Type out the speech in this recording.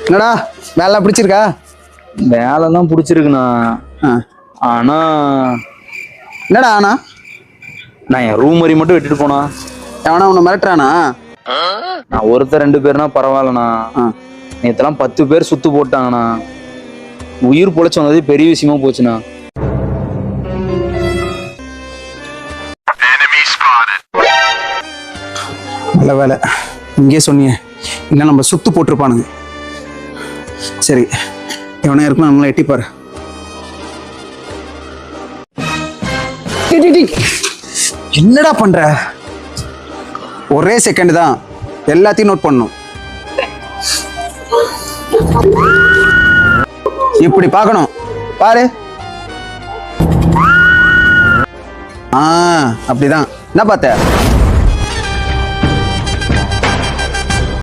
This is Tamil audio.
என்னடா வேலை பிடிச்சிருக்கா? வேலைலாம் பிடிச்சிருக்குண்ணா. ஆனா என்னடா ஆனா? நான் என் ரூம் வரி மட்டும் விட்டுட்டு போனா. எவனா உன்னை மிரட்டுறானா? நான் ஒருத்தர் 2 பேர்னா பரவாயில்லண்ணா. நேத்தெல்லாம் 10 பேர் சுத்து போட்டாங்கண்ணா. உயிர் பொழைச்சு வந்தது பெரிய விஷயமா போச்சுண்ணா. நல்ல வேலை இங்கே சொன்னீங்க, இல்லை நம்ம சுத்து போட்டிருப்பானுங்க. சரி, எவனா இருக்குன்னு நம்மள எட்டிப்பாரு. என்னடா பண்ற? ஒரே செகண்ட் தான், எல்லாத்தையும் நோட் பண்ணும். இப்படி பார்க்கணும், பாரு. அப்படிதான். என்ன பார்த்த?